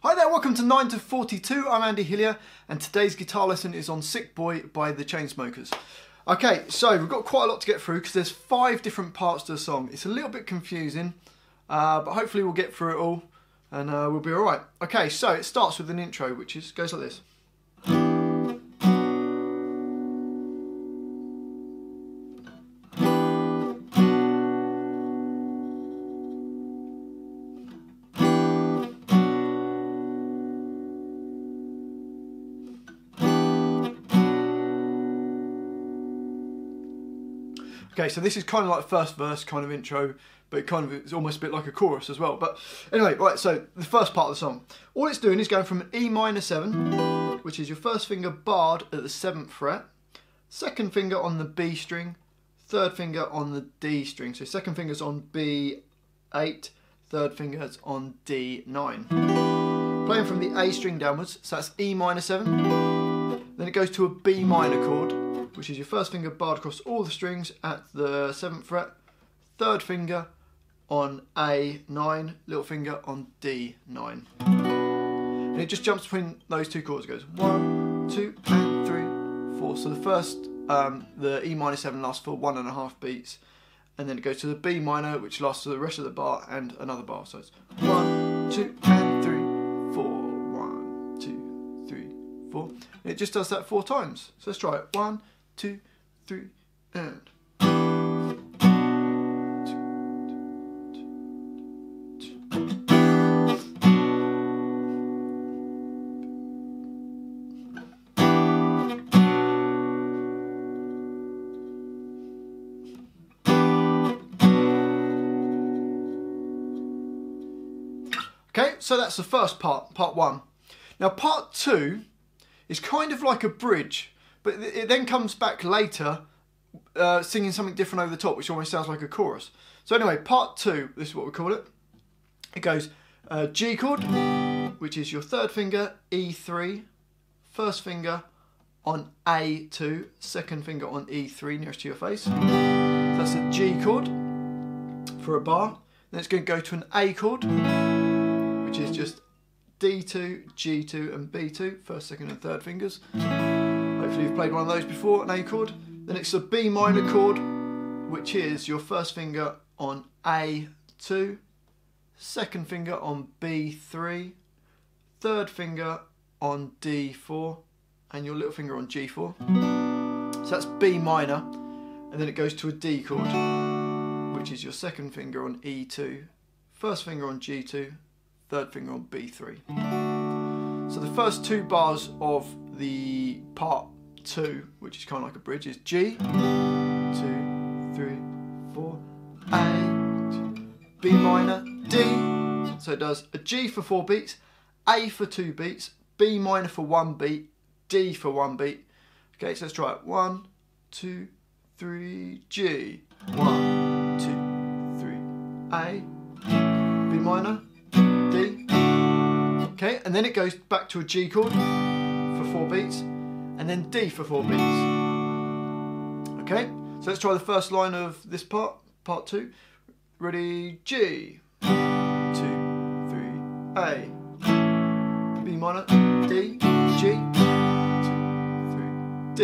Hi there, welcome to 9 to 42. I'm Andy Hillier, and today's guitar lesson is on Sick Boy by the Chainsmokers. Okay, so we've got quite a lot to get through because there's 5 different parts to the song. It's a little bit confusing, but hopefully we'll get through it all and we'll be alright. Okay, so it starts with an intro, which goes like this. Okay, so this is kind of like the first verse kind of intro, but it's almost a bit like a chorus as well. But anyway, right, so the first part of the song. All it's doing is going from an E minor 7, which is your first finger barred at the 7th fret, second finger on the B string, third finger on the D string. So second finger's on B8, third finger's on D9. Playing from the A string downwards, so that's E minor 7. Then it goes to a B minor chord, which is your first finger barred across all the strings at the 7th fret, third finger on A9, little finger on D9. And it just jumps between those two chords. It goes 1, 2, and 3, 4. So the first, the E minor 7 lasts for 1.5 beats, and then it goes to the B minor, which lasts for the rest of the bar and another bar. So it's 1, 2, and 3, 4, 1, 2, 3, 4. And it just does that 4 times. So let's try it. 1, 2, 3, and. Okay, so that's the first part, part 1. Now part 2 is kind of like a bridge, but it then comes back later singing something different over the top, which almost sounds like a chorus. So anyway, part 2, this is what we call it. It goes G chord, which is your third finger, E3, first finger on A2, second finger on E3 nearest to your face. So that's a G chord for a bar. Then it's going to go to an A chord, which is just D2, G2 and B2, first, second and third fingers. Hopefully you've played one of those before, an A chord. Then it's a B minor chord, which is your first finger on A2, second finger on B3, third finger on D4 and your little finger on G4. So that's B minor, and then it goes to a D chord, which is your second finger on E2, first finger on G2, third finger on B3. So the first 2 bars of the part 2, which is kind of like a bridge, is G, 2, 3, 4, A, B minor, D. So it does a G for 4 beats, A for 2 beats, B minor for 1 beat, D for 1 beat. Okay, so let's try it. 1, 2, 3, G. 1, 2, 3, A, B minor, D. Okay, and then it goes back to a G chord for 4 beats, and then D for 4 beats. Okay, so let's try the first line of this part, part 2. Ready, G, 2, 3, A, B minor, D, G, 2, 3, D.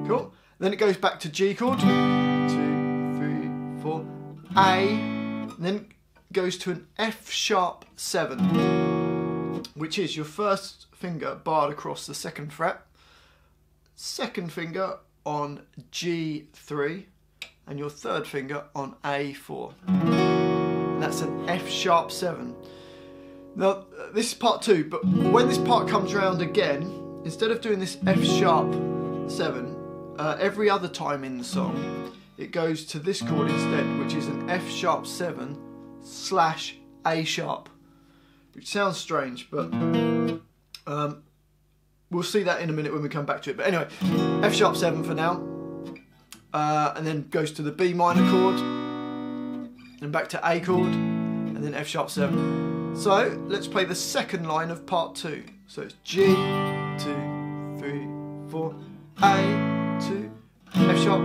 Cool. Then it goes back to G chord, 2, 3, 4, A, and then goes to an F sharp 7, which is your first finger barred across the 2nd fret, second finger on G3 and your third finger on A4. And that's an F sharp 7. Now this is part 2, but when this part comes around again, instead of doing this F sharp 7 every other time in the song, it goes to this chord instead, which is an F sharp 7 / A sharp, which sounds strange, but we'll see that in a minute when we come back to it. But anyway, F sharp 7 for now, and then goes to the B minor chord, and back to A chord, and then F sharp 7. So let's play the second line of part 2. So it's G, 2, 3, 4, A, 2, F sharp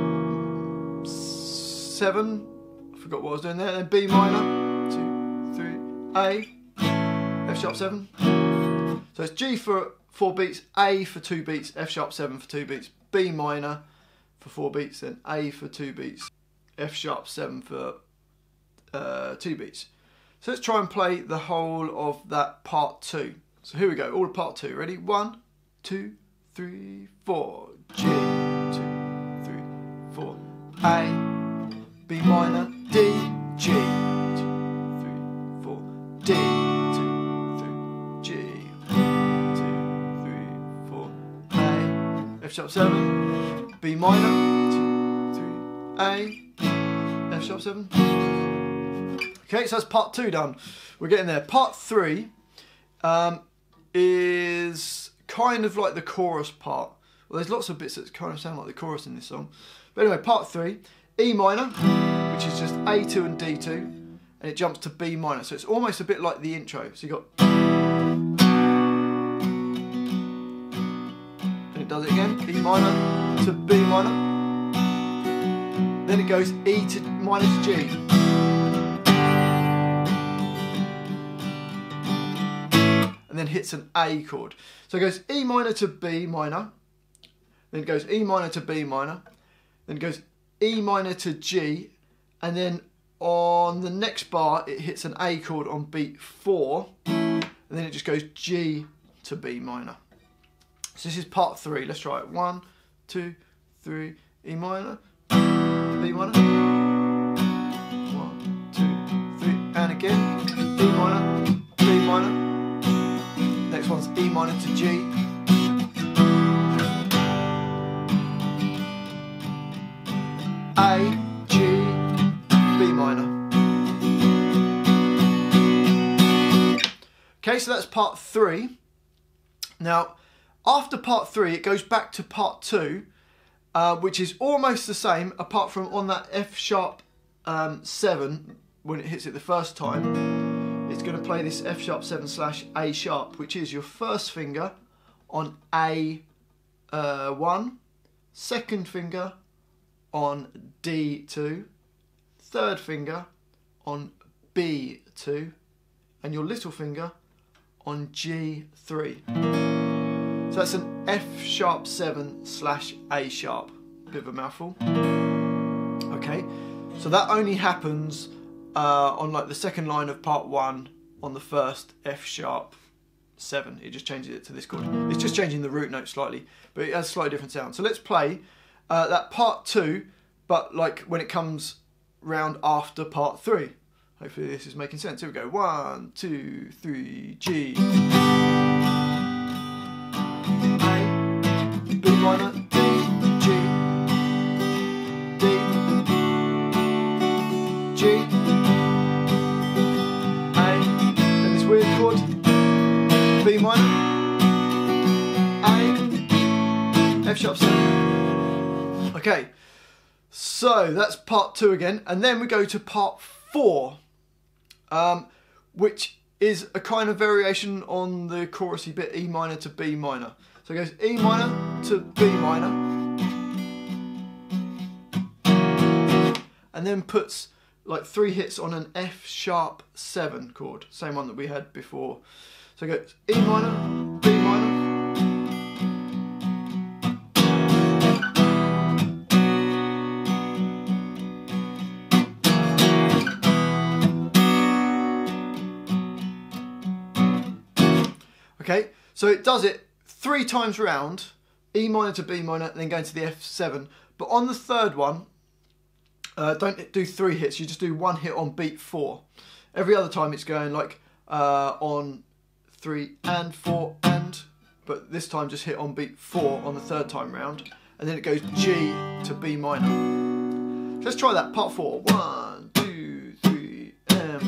7. I forgot what I was doing there. Then B minor, 2, 3, A, F sharp 7. So it's G for 4 beats, A for 2 beats, F sharp 7 for 2 beats, B minor for 4 beats, then A for 2 beats, F sharp 7 for 2 beats. So let's try and play the whole of that part 2. So here we go, all of part 2. Ready? 1, 2, 3, 4. G, 2, 3, 4. A, B minor, D, G, 2, 3, 4. D, 2, 3, G, 2, 3, 4. A, F sharp 7, B minor, 2, 3, A, F sharp 7. Okay, so that's part 2 done. We're getting there. Part 3 is kind of like the chorus part. Well, there's lots of bits that kind of sound like the chorus in this song. But anyway, part 3, E minor, which is just A2 and D2, and it jumps to B minor. So it's almost a bit like the intro. So you got, and it does it again, E minor to B minor. Then it goes E to minor to G. And then hits an A chord. So it goes E minor to B minor, then it goes E minor to B minor, then it goes E minor to G, and then on the next bar it hits an A chord on beat 4, and then it just goes G to B minor. So this is part 3. Let's try it. 1, 2, 3, E minor, B minor, 1, 2, 3, and again, E minor, B minor. Next one's E minor to G. A, G, B minor. Okay, so that's part 3. Now, after part 3, it goes back to part 2, which is almost the same, apart from on that F sharp 7, when it hits it the first time. It's going to play this F sharp 7 / A sharp, which is your first finger on A1, second finger on D2, third finger on B2, and your little finger on G3. So that's an F sharp 7 / A sharp. Bit of a mouthful. Okay, so that only happens on like the second line of part 1 on the first F sharp 7. It just changes it to this chord. It's just changing the root note slightly, but it has a slightly different sound. So let's play that part 2, but like when it comes round after part 3. Hopefully this is making sense. Here we go. 1, 2, 3, G. A, B minor, D, G, D, G, A, and this weird chord, B minor, A, F sharp 7. Okay, so that's part 2 again, and then we go to part 4, which is a kind of variation on the chorusy bit, E minor to B minor. So it goes E minor to B minor, and then puts like 3 hits on an F sharp 7 chord, same one that we had before. So it goes E minor, B minor, okay, so it does it 3 times round, E minor to B minor, and then going to the F7. But on the third one, don't do 3 hits, you just do 1 hit on beat 4. Every other time it's going like on 3 and 4 and, but this time just hit on beat 4 on the third time round, and then it goes G to B minor. So let's try that, part 4. 1, 2, 3, and...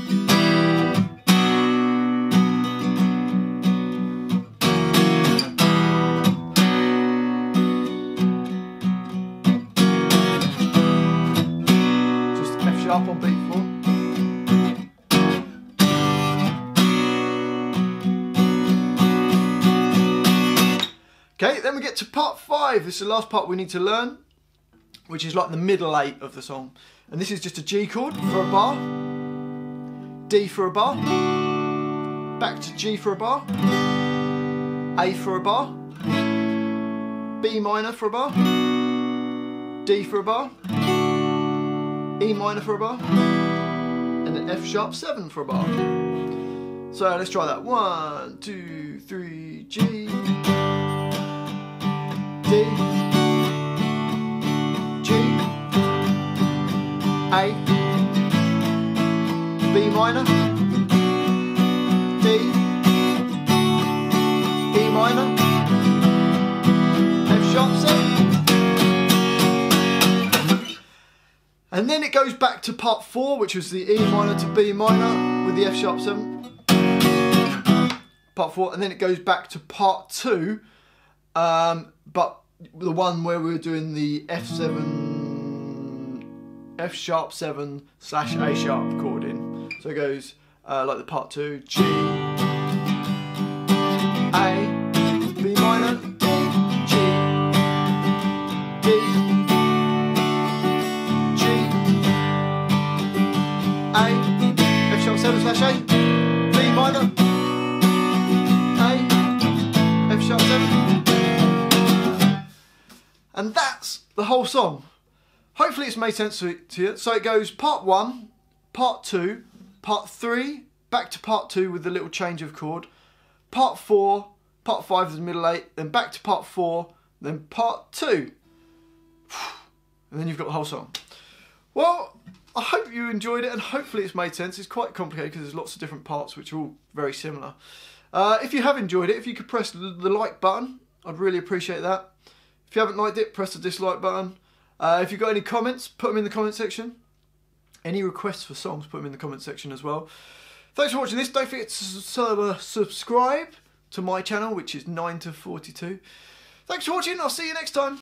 up on beat 4. Okay, then we get to part 5. This is the last part we need to learn, which is like the middle 8 of the song. And this is just a G chord for a bar, D for a bar, back to G for a bar, A for a bar, B minor for a bar, D for a bar, E minor for a bar, and then F sharp 7 for a bar. So let's try that. 1, 2, 3, G, D, G, A, B minor, D, E minor, F sharp 7. And then it goes back to part 4, which was the E minor to B minor with the F sharp 7. Part 4, and then it goes back to part 2, but the one where we were doing the F7, F sharp 7 / A sharp chording. So it goes like the part 2, G, A, B minor, G, D, G, A, F sharp 7 / A, B minor, F sharp 7. And that's the whole song. Hopefully it's made sense to you. So it goes part 1, part 2, part 3, back to part 2 with the little change of chord, part 4, part 5 is the middle 8, then back to part 4, then part 2. And then you've got the whole song. Well, I hope you enjoyed it and hopefully it's made sense. It's quite complicated because there's lots of different parts which are all very similar. If you have enjoyed it, if you could press the like button, I'd really appreciate that. If you haven't liked it, press the dislike button. If you've got any comments, put them in the comment section. Any requests for songs, put them in the comment section as well. Thanks for watching this. Don't forget to subscribe to my channel, which is 9 to 42. Thanks for watching. I'll see you next time.